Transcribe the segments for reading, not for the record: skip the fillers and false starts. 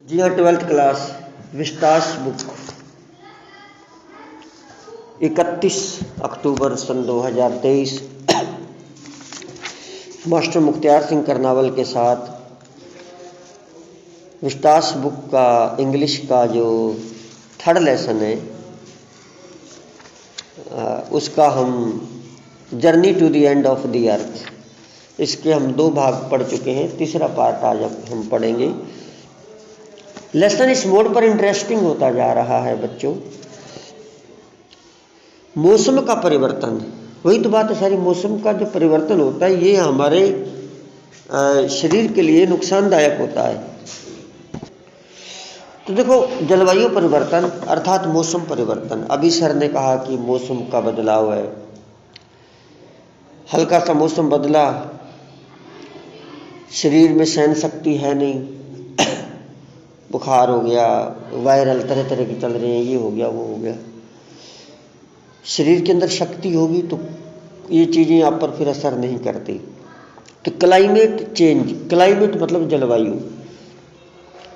जी हाँ, 12th class Vistas book 31 अक्टूबर सन 2023 master Mukhtiar Singh Karnawal के साथ विस्तास बुक का इंग्लिश का जो थर्ड लेसन है उसका हम journey to the end of the earth, इसके हम 2 भाग पढ़ चुके हैं। तीसरा पार्ट आज हम पढ़ेंगे। लेसन इस मोड पर इंटरेस्टिंग होता जा रहा है बच्चों। मौसम का परिवर्तन, वही तो बात है सारी। मौसम का जो परिवर्तन होता है ये हमारे शरीर के लिए नुकसानदायक होता है। तो देखो, जलवायु परिवर्तन अर्थात मौसम परिवर्तन। अभी सर ने कहा कि मौसम का बदलाव है, हल्का सा मौसम बदला, शरीर में सहन शक्ति है नहीं, बुखार हो गया, वायरल तरह तरह के चल रहे हैं, ये हो गया वो हो गया। शरीर के अंदर शक्ति होगी तो ये चीज़ें आप पर फिर असर नहीं करती। तो क्लाइमेट चेंज, क्लाइमेट मतलब जलवायु,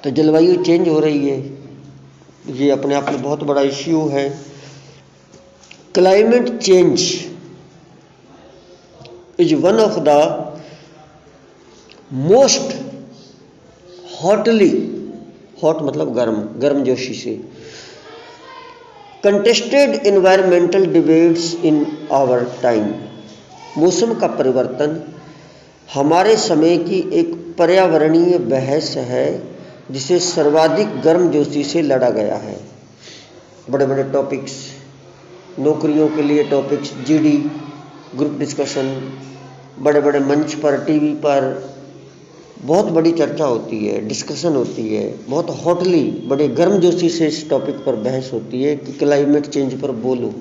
तो जलवायु चेंज हो रही है, ये अपने आप में बहुत बड़ा इश्यू है। Climate change is one of the most hotly, hot मतलब गर्म, गर्मजोशी से, contested environmental debates in our time. मौसम का परिवर्तन हमारे समय की एक पर्यावरणीय बहस है जिसे सर्वाधिक गर्मजोशी से लड़ा गया है। बड़े बड़े टॉपिक्स, नौकरियों के लिए टॉपिक्स, जीडी, ग्रुप डिस्कशन, बड़े बड़े मंच पर, टीवी पर बहुत बड़ी चर्चा होती है, डिस्कशन होती है, बहुत हॉटली, बड़े गर्मजोशी से इस टॉपिक पर बहस होती है कि क्लाइमेट चेंज पर बोलो।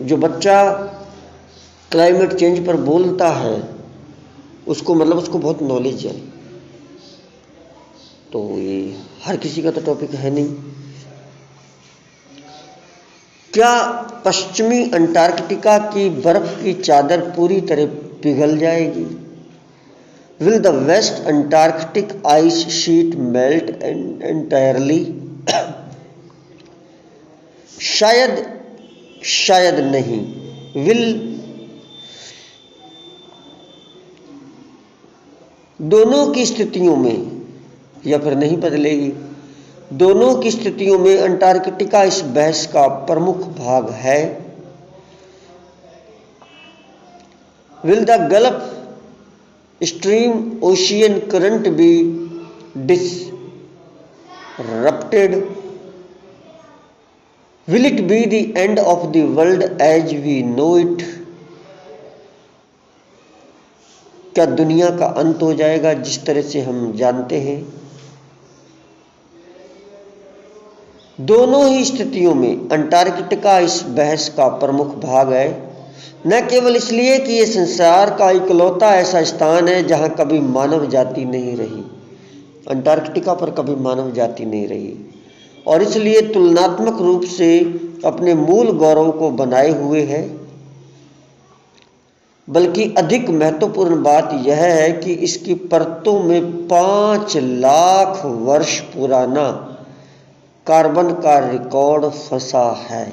जो बच्चा क्लाइमेट चेंज पर बोलता है उसको मतलब उसको बहुत नॉलेज है। तो ये हर किसी का तो टॉपिक है नहीं। क्या पश्चिमी अंटार्कटिका की बर्फ की चादर पूरी तरह पिघल जाएगी? Will the West Antarctic ice sheet melt entirely? शायद नहीं। Will दोनों की स्थितियों में या फिर नहीं बदलेगी। दोनों की स्थितियों में अंटार्कटिका इस बहस का प्रमुख भाग है। Will the Gulf Stream ocean current be disrupted? Will it be the end of the world as we know it? क्या दुनिया का अंत हो जाएगा जिस तरह से हम जानते हैं? दोनों ही स्थितियों में अंटार्कटिका इस बहस का प्रमुख भाग है, न केवल इसलिए कि यह संसार का इकलौता ऐसा स्थान है जहां कभी मानव जाति नहीं रही। अंटार्कटिका पर कभी मानव जाति नहीं रही और इसलिए तुलनात्मक रूप से अपने मूल गौरव को बनाए हुए है। बल्कि अधिक महत्वपूर्ण बात यह है कि इसकी परतों में 5 लाख वर्ष पुराना कार्बन का रिकॉर्ड फंसा है।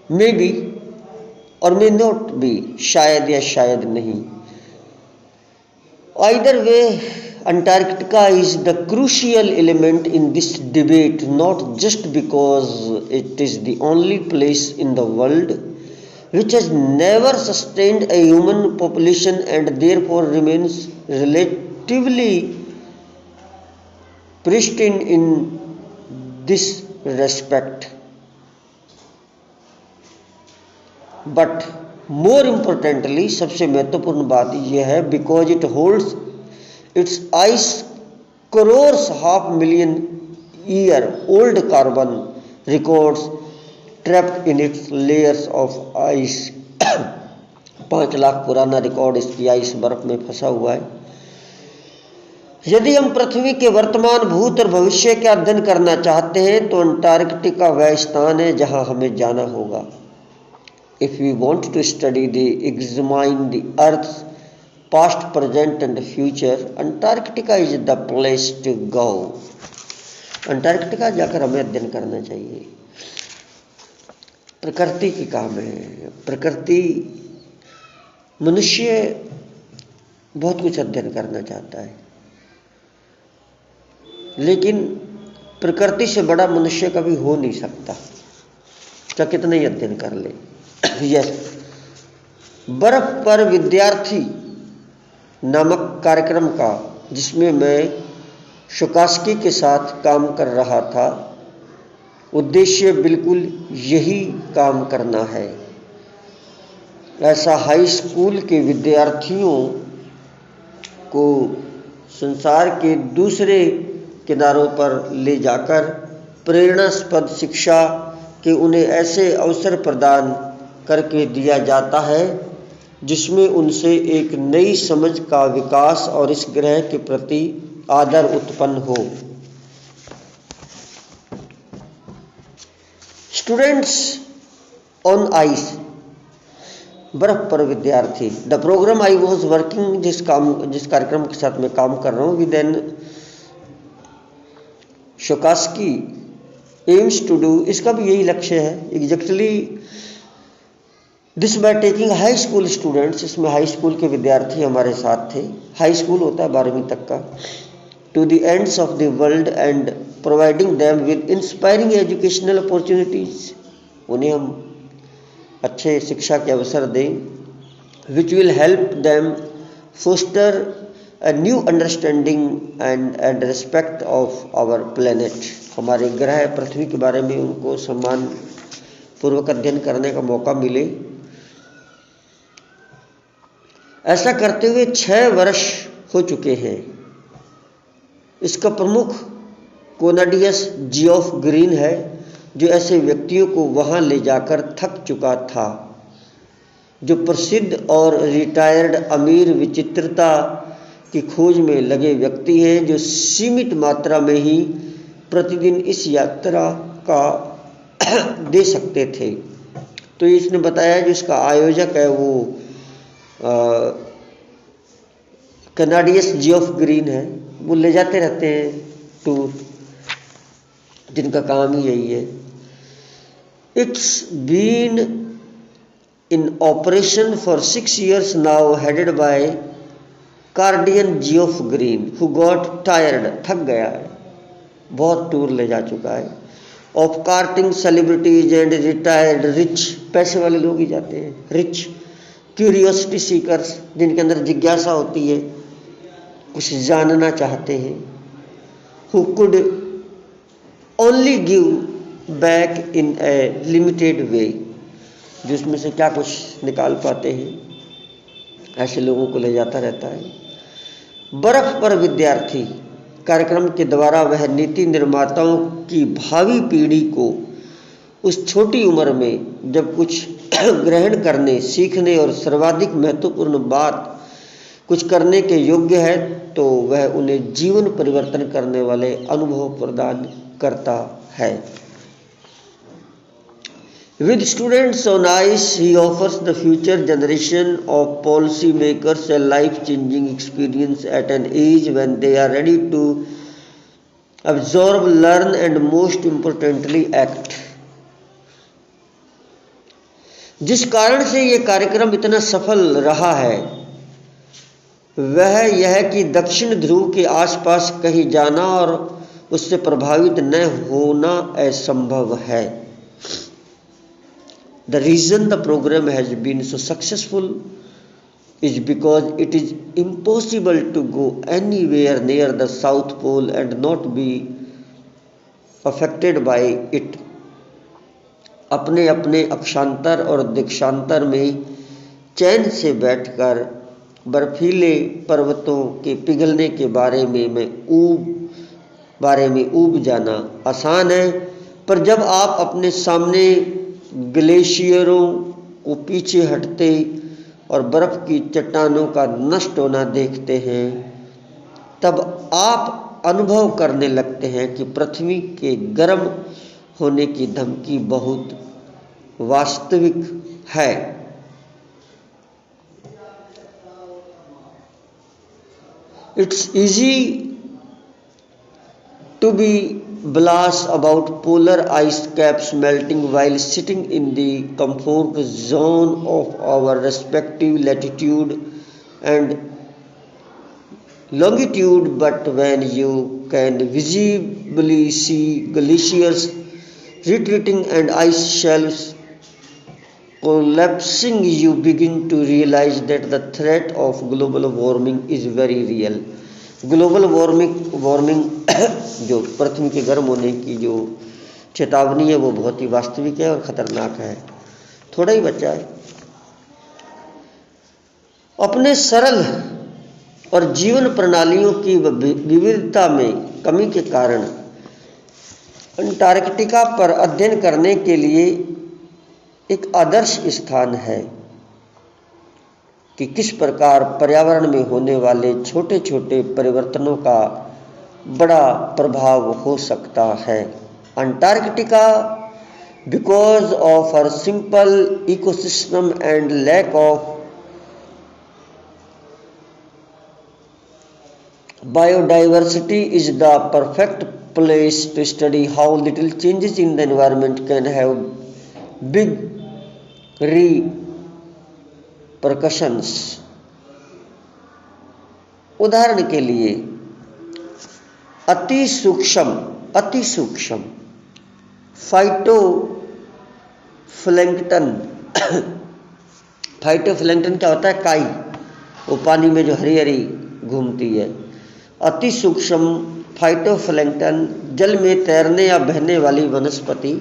मे बी और मे नॉट बी, शायद या शायद नहीं। Either way, Antarctica is the crucial element in this debate, not just because it is the only place in the world which has never sustained a human population and therefore remains relatively pristine in this respect, but more importantly, सबसे महत्वपूर्ण बात यह है, because it holds its ice crores half million year old carbon records trapped in its layers of ice। 5 lakh पुराना record इसकी ice बर्फ में फंसा हुआ है। यदि हम पृथ्वी के वर्तमान, भूत और भविष्य का अध्ययन करना चाहते हैं तो अंटार्कटिका वह स्थान है जहां हमें जाना होगा। If we want to study the examine the Earth's past, present and future, Antarctica is the place to go. Antarctica जाकर हमें अध्ययन करना चाहिए। प्रकृति की काम है। प्रकृति, मनुष्य बहुत कुछ अध्ययन करना चाहता है, लेकिन प्रकृति से बड़ा मनुष्य कभी हो नहीं सकता, क्या कितना ही अध्ययन कर ले। यस, बर्फ पर विद्यार्थी नामक कार्यक्रम का, जिसमें मैं शुकास्की के साथ काम कर रहा था, उद्देश्य बिल्कुल यही काम करना है। ऐसा हाई स्कूल के विद्यार्थियों को संसार के दूसरे किनारों पर ले जाकर प्रेरणास्पद शिक्षा के उन्हें ऐसे अवसर प्रदान करके दिया जाता है जिसमें उनसे एक नई समझ का विकास और इस ग्रह के प्रति आदर उत्पन्न हो। स्टूडेंट्स ऑन आइस, बर्फ पर विद्यार्थी। The programme I was working, जिस कार्यक्रम के साथ मैं काम कर रहा हूँ, विद एन शुकास्की एम्स टू डू, इसका भी यही लक्ष्य है exactly this by taking high school students. इसमें हाई स्कूल के विद्यार्थी हमारे साथ थे। हाई स्कूल होता है 12वीं तक का। To the ends of the world and providing them with inspiring educational opportunities, उन्हें हम अच्छे शिक्षा के अवसर दें, which will help them foster a new understanding and respect of our planet। हमारे ग्रह पृथ्वी के बारे में उनको सम्मान पूर्वक अध्ययन करने का मौका मिले। ऐसा करते हुए 6 वर्ष हो चुके हैं। इसका प्रमुख कोनाडियस जियोफ ग्रीन है, जो ऐसे व्यक्तियों को वहां ले जाकर थक चुका था, जो प्रसिद्ध और रिटायर्ड अमीर विचित्रता की खोज में लगे व्यक्ति हैं, जो सीमित मात्रा में ही प्रतिदिन इस यात्रा का दे सकते थे। तो इसने बताया जो इसका आयोजक है वो कनाडियस जियोफ ग्रीन है, वो ले जाते रहते हैं टूर, जिनका काम ही यही है। It's been in operation for 6 years now, headed by Canadian Geoff Green, who got tired, थक गया है, बहुत टूर ले जा चुका है, of carting celebrities and retired rich, पैसे वाले लोग ही जाते हैं, रिच क्यूरियोसिटी सीकर्स, जिनके अंदर जिज्ञासा होती है, कुछ जानना चाहते हैं, who could only give back in A limited way, जो उसमें से क्या कुछ निकाल पाते हैं, ऐसे लोगों को ले जाता रहता है। बर्फ पर विद्यार्थी कार्यक्रम के द्वारा वह नीति निर्माताओं की भावी पीढ़ी को उस छोटी उम्र में जब कुछ ग्रहण करने, सीखने और सर्वाधिक महत्वपूर्ण बात कुछ करने के योग्य है, तो वह उन्हें जीवन परिवर्तन करने वाले अनुभव प्रदान करता है। With students on ice, he offers the future generation of policy makers a life-changing experience at an age when they are ready to absorb, learn and most importantly act। जिस कारण से ये कार्यक्रम इतना सफल रहा है वह यह कि दक्षिण ध्रुव के आसपास कहीं जाना और उससे प्रभावित न होना असंभव है। The reason the program has been so successful is because it is impossible to go anywhere near the South Pole and not be affected by it। अपने अपने अक्षांतर और दिक्षांतर में चैन से बैठकर बर्फीले पर्वतों के पिघलने के बारे में ऊब जाना आसान है, पर जब आप अपने सामने ग्लेशियरों को पीछे हटते और बर्फ की चट्टानों का नष्ट होना देखते हैं, तब आप अनुभव करने लगते हैं कि पृथ्वी के गर्म होने की धमकी बहुत वास्तविक है। It's easy to be blast about polar ice caps melting while sitting in the comfort zone of our respective latitude and longitude, but when you can visibly see glaciers retreating and ice shelves collapsing, you begin to realize that the threat of global warming is very real. Global warming जो पृथ्वी के गर्म होने की जो चेतावनी है वो बहुत ही वास्तविक है और ख़तरनाक है। थोड़ा ही बचा है। अपने सरल और जीवन प्रणालियों की विविधता में कमी के कारण अंटार्कटिका पर अध्ययन करने के लिए एक आदर्श स्थान है कि किस प्रकार पर्यावरण में होने वाले छोटे छोटे परिवर्तनों का बड़ा प्रभाव हो सकता है। Antarctica because of her simple ecosystem and lack of biodiversity is the perfect place to study how little changes in the environment can have big repercussions. उदाहरण के लिए अति सूक्ष्म फाइटोप्लैंक्टन फाइटोप्लैंक्टन क्या होता है? काई, वो पानी में जो हरी हरी घूमती है। अति सूक्ष्म फाइटोप्लैंक्टन, जल में तैरने या बहने वाली वनस्पति,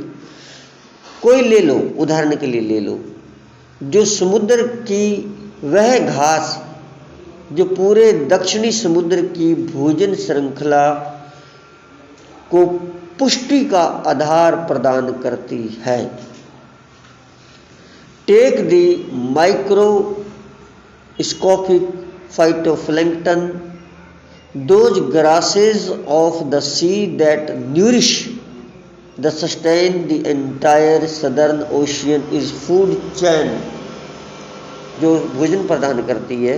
कोई ले लो, उदाहरण के लिए ले लो, जो समुद्र की वह घास जो पूरे दक्षिणी समुद्र की भोजन श्रृंखला को पुष्टि का आधार प्रदान करती है। Take the microscopic phytoplankton, those grasses of the sea that nourish the sustain the entire southern ocean is food chain, जो भोजन प्रदान करती है।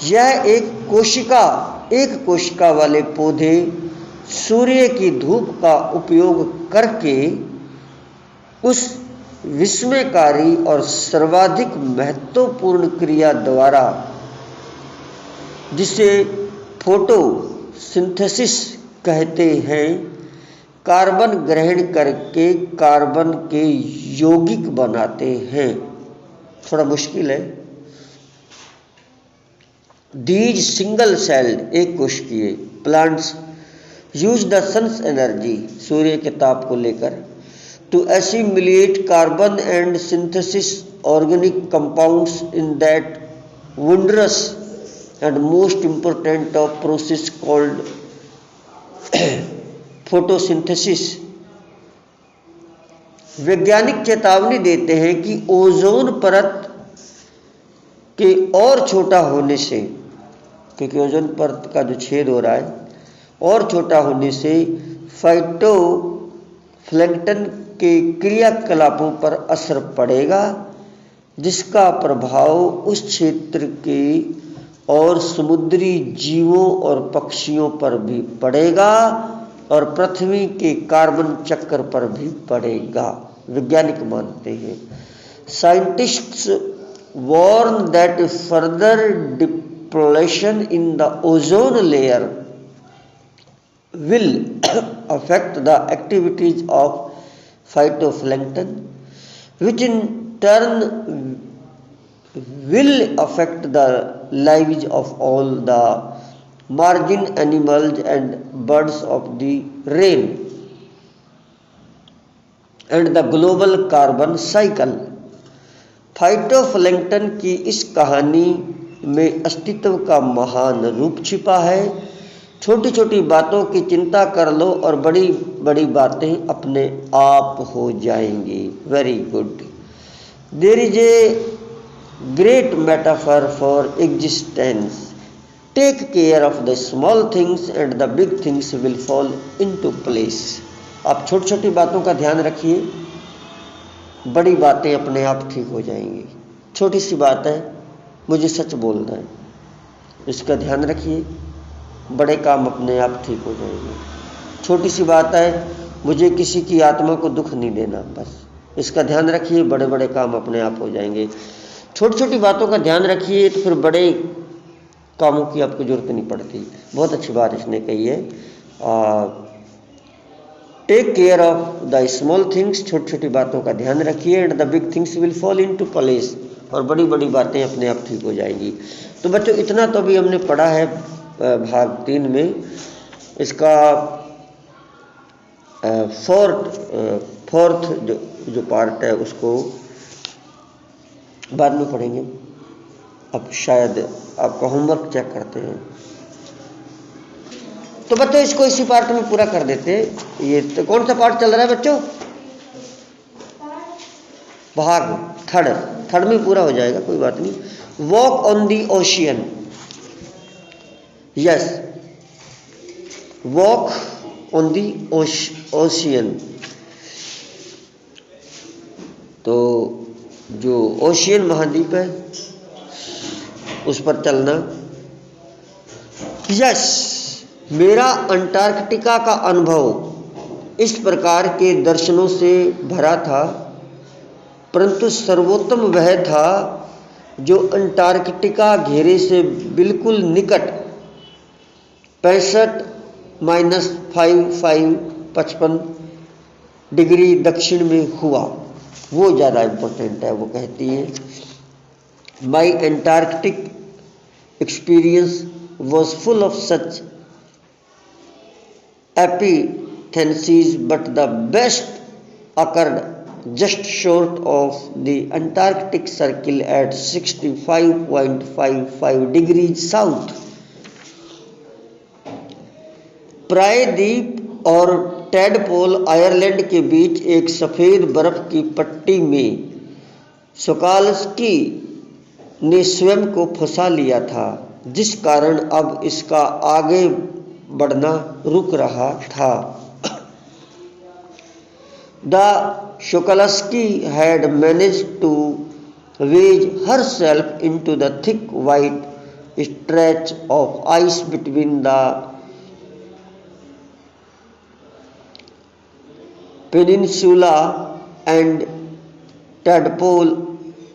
यह एक कोशिका वाले पौधे सूर्य की धूप का उपयोग करके उस विस्मयकारी और सर्वाधिक महत्वपूर्ण क्रिया द्वारा, जिसे फोटोसिंथेसिस कहते हैं, कार्बन ग्रहण करके कार्बन के यौगिक बनाते हैं। थोड़ा मुश्किल है। दीज सिंगल सेल्ड, एक कोशिकीय plants use the sun's energy, सूर्य के ताप को लेकर, to assimilate carbon and synthesis organic compounds in that wondrous and most important of process called photosynthesis. वैज्ञानिक चेतावनी देते हैं कि ओजोन परत के और छोटा होने से, क्योंकि ओजोन परत का जो छेद हो रहा है और छोटा होने से फाइटोप्लैंक्टन के क्रियाकलापों पर असर पड़ेगा, जिसका प्रभाव उस क्षेत्र के और समुद्री जीवों और पक्षियों पर भी पड़ेगा और पृथ्वी के कार्बन चक्र पर भी पड़ेगा, वैज्ञानिक मानते हैं। Scientists warn that further depletion in the ozone layer will affect the activities of phytoplankton, which in turn will affect the lives of all the marine animals and birds of the rain and the global carbon cycle. Phytoplankton की इस कहानी में अस्तित्व का महान रूप छिपा है। छोटी छोटी बातों की चिंता कर लो और बड़ी बड़ी बातें अपने आप हो जाएंगी। Very good. There is a great metaphor for existence. Take care of the small things and the big things will fall into place. आप छोटी छोटी बातों का ध्यान रखिए, बड़ी बातें अपने आप ठीक हो जाएंगी। छोटी सी बात है, मुझे सच बोलना है, इसका ध्यान रखिए, बड़े काम अपने आप ठीक हो जाएंगे। छोटी सी बात है, मुझे किसी की आत्मा को दुख नहीं देना, बस इसका ध्यान रखिए, बड़े बड़े काम अपने आप हो जाएंगे। छोटी छोटी बातों का ध्यान रखिए तो फिर बड़े कामों की आपको जरूरत नहीं पड़ती। बहुत अच्छी बात इसने कही है। Take care of the small things, छोटी छोटी बातों का ध्यान रखिए, and the big things will fall into place, और बड़ी बड़ी बातें अपने आप ठीक हो जाएंगी। तो बच्चों इतना तो भी हमने पढ़ा है भाग 3 में। इसका फोर्थ जो पार्ट है उसको बाद में पढ़ेंगे। अब शायद आपका होमवर्क चेक करते हैं, तो बच्चों इसको इसी पार्ट में पूरा कर देते हैं। ये तो कौन सा पार्ट चल रहा है बच्चों? भाग थर्ड में पूरा हो जाएगा, कोई बात नहीं। Walk on the ocean, yes, walk on the ocean. तो जो ओशियन महाद्वीप है उस पर चलना। यस, मेरा अंटार्कटिका का अनुभव इस प्रकार के दर्शनों से भरा था, परंतु सर्वोत्तम वह था जो अंटार्कटिका घेरे से बिल्कुल निकट 65-55 डिग्री दक्षिण में हुआ, वो ज़्यादा इम्पोर्टेंट है। वो कहती है, my Antarctic experience was full of such epiphancies, but the best occurred just short of the Antarctic Circle at 65.55 degrees south. प्रायद्वीप और टैडपोल आयरलैंड के बीच एक सफ़ेद बर्फ की पट्टी में सोकाल्स्की ने स्वयं को फंसा लिया था, जिस कारण अब इसका आगे बढ़ना रुक रहा था। The Sokalsky had managed to wedge herself into the thick white stretch of ice between the peninsula and Tadpole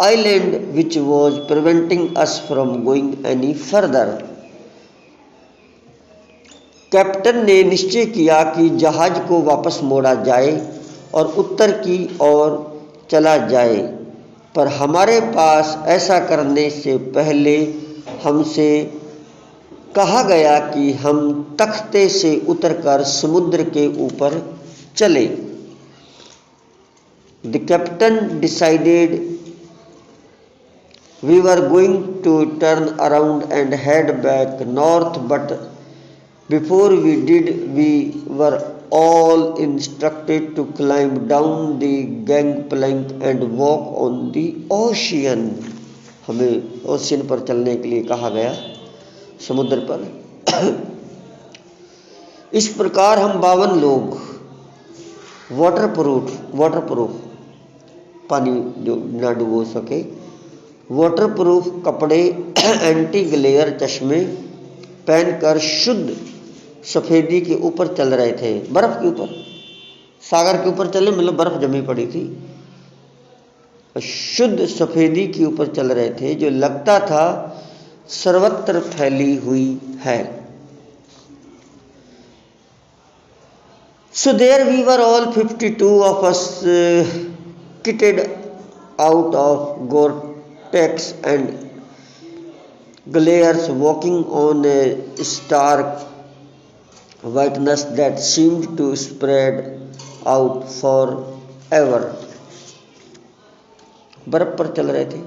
Island, which was preventing us from going any further. Captain ने निश्चय किया कि जहाज को वापस मोड़ा जाए और उत्तर की ओर चला जाए, पर हमारे पास ऐसा करने से पहले हमसे कहा गया कि हम तख्ते से उतरकर समुद्र के ऊपर चले। The captain decided we were going to turn around and head back north, but before we did, we were all instructed to climb down the gangplank and walk on the ocean. हमें ocean पर चलने के लिए कहा गया, समुद्र पर। इस प्रकार हम 52 लोग वाटरप्रूफ पानी जो ना डुबो सके, वाटरप्रूफ कपड़े, एंटी ग्लेयर चश्मे पहनकर शुद्ध सफ़ेदी के ऊपर चल रहे थे। बर्फ़ के ऊपर, सागर के ऊपर चले, मतलब बर्फ़ जमी पड़ी थी। शुद्ध सफ़ेदी के ऊपर चल रहे थे जो लगता था सर्वत्र फैली हुई है। So there we were all 52 of us kitted out of Gore-Tex and glares, walking on a stark whiteness that seemed to spread out forever. बर्फ पर चल रहे थे।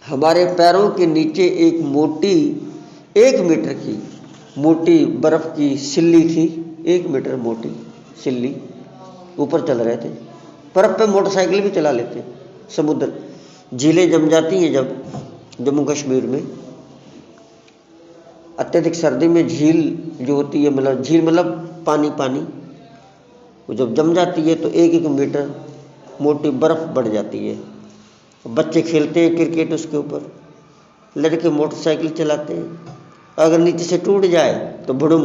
हमारे पैरों के नीचे एक मोटी 1 मीटर की मोटी बर्फ की सिल्ली थी। 1 मीटर मोटी सिल्ली ऊपर चल रहे थे। बर्फ पे मोटरसाइकिल भी चला लेते। समुद्र, झीलें जम जाती हैं जब जम्मू कश्मीर में, अत्यधिक सर्दी में झील जो होती है, मतलब झील मतलब पानी, वो जब जम जाती है तो 1-1 मीटर मोटी बर्फ़ बढ़ जाती है। बच्चे खेलते हैं क्रिकेट उसके ऊपर, लड़के मोटरसाइकिल चलाते हैं, अगर नीचे से टूट जाए तो बुड़ुम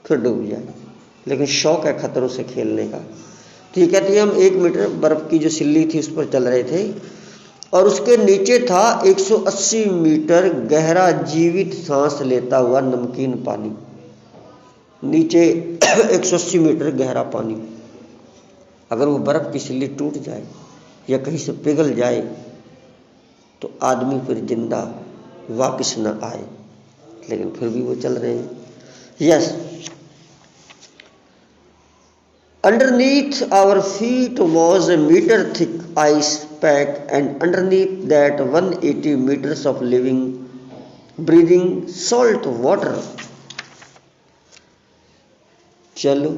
फिर डूब जाए, लेकिन शौक है खतरों से खेलने का। तो ये कहती है हम 1 मीटर बर्फ़ की जो सिल्ली थी उस पर चल रहे थे और उसके नीचे था 180 मीटर गहरा जीवित सांस लेता हुआ नमकीन पानी। नीचे 180 मीटर गहरा पानी, अगर वो बर्फ़ की सिल्ली टूट जाए या कहीं से पिघल जाए तो आदमी फिर जिंदा वापस न आए, लेकिन फिर भी वो चल रहे हैं। Yes, underneath our feet was a meter thick ice pack, and underneath that 180 meters of living, breathing salt water. चलो,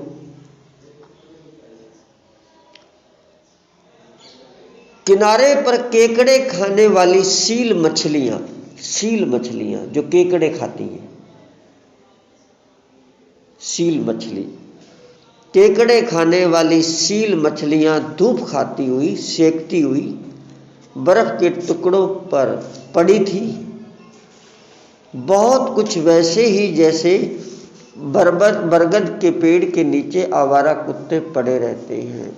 किनारे पर केकड़े खाने वाली सील मछलियां जो केकड़े खाती हैं, सील मछली, केकड़े खाने वाली सील मछलियां धूप खाती हुई, सेकती हुई बर्फ के टुकड़ों पर पड़ी थी, बहुत कुछ वैसे ही जैसे बरगद के पेड़ के नीचे आवारा कुत्ते पड़े रहते हैं।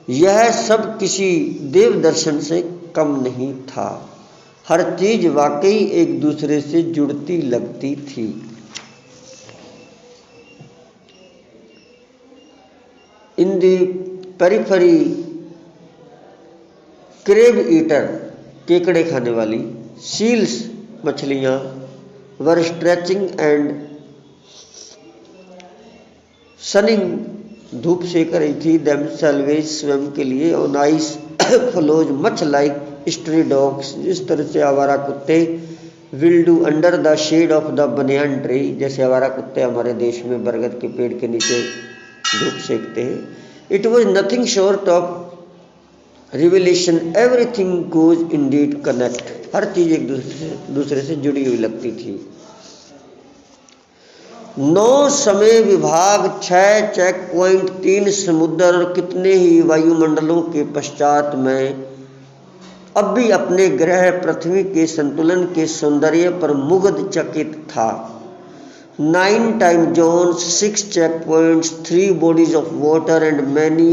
यह सब किसी देव दर्शन से कम नहीं था। हर चीज वाकई एक दूसरे से जुड़ती लगती थी। In the periphery, crab eater, केकड़े खाने वाली, seals मछलियां, were stretching and sunning, धूप सेक रही थी, themselves स्वयं के लिए, on ice floes much like stray dogs, जिस तरह से आवारा कुत्ते will do under the shade of the banyan tree, जैसे आवारा कुत्ते हमारे देश में बरगद के पेड़ के नीचे धूप सेकते हैं। It was nothing short of revelation, everything goes indeed connect, हर चीज एक दूसरे से जुड़ी हुई लगती थी। 9 समय विभाग, 6 चेक पॉइंट, 3 समुद्र और कितने ही वायुमंडलों के पश्चात मैं अब भी अपने ग्रह पृथ्वी के संतुलन के सौंदर्य पर मुग्ध चकित था। 9 time zones, 6 checkpoints, 3 bodies of water and many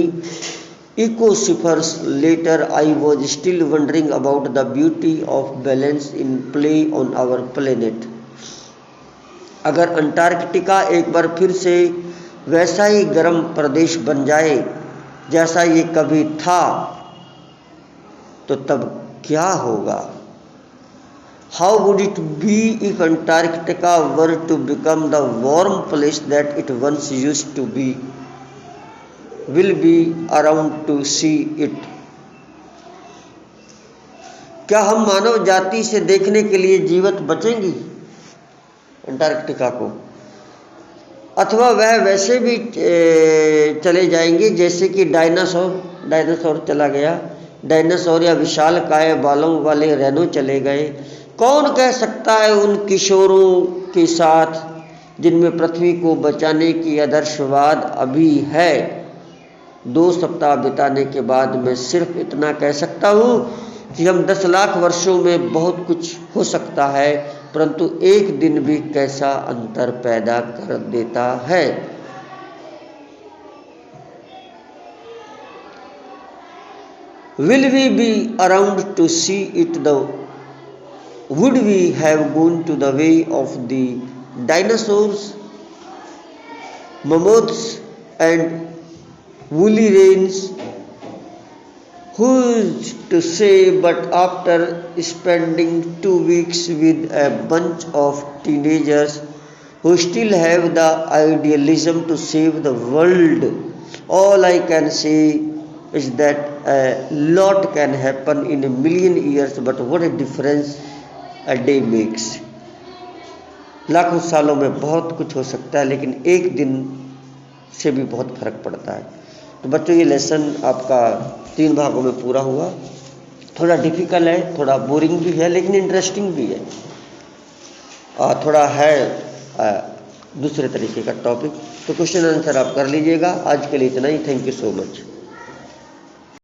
ecospheres later, I was still wondering about the beauty of balance in play on our planet. अगर अंटार्कटिका एक बार फिर से वैसा ही गर्म प्रदेश बन जाए जैसा ये कभी था, तो तब क्या होगा? How would it be if Antarctica were to become the warm place that it once used to be? Will be around to see it. क्या हम मानव जाति से देखने के लिए जीवित बचेंगी अंटार्कटिका को, अथवा वह वैसे भी चले जाएंगे जैसे कि डायनासोर चला गया, डायनासोर या विशालकाय बालों वाले रेनो चले गए। कौन कह सकता है उन किशोरों के साथ जिनमें पृथ्वी को बचाने की आदर्शवाद अभी है। 2 सप्ताह बिताने के बाद मैं सिर्फ इतना कह सकता हूँ कि हम 10 लाख वर्षों में बहुत कुछ हो सकता है, परंतु एक दिन भी कैसा अंतर पैदा कर देता है। Will we be around to see it though? Would we have gone to the way of the dinosaurs, mammoths and woolly rains? Who's to say? But after spending 2 weeks with a bunch of teenagers who still have the idealism to save the world, all I can say is that a lot can happen in a million years, but what a difference a day makes. लाखों सालों में बहुत कुछ हो सकता है, लेकिन एक दिन से भी बहुत फर्क पड़ता है। तो बच्चों, ये लेसन आपका 3 भागों में पूरा हुआ। थोड़ा डिफिकल्ट है, थोड़ा बोरिंग भी है, लेकिन इंटरेस्टिंग भी है। थोड़ा है दूसरे तरीके का टॉपिक। तो क्वेश्चन आंसर आप कर लीजिएगा। आज के लिए इतना ही। Thank you so much.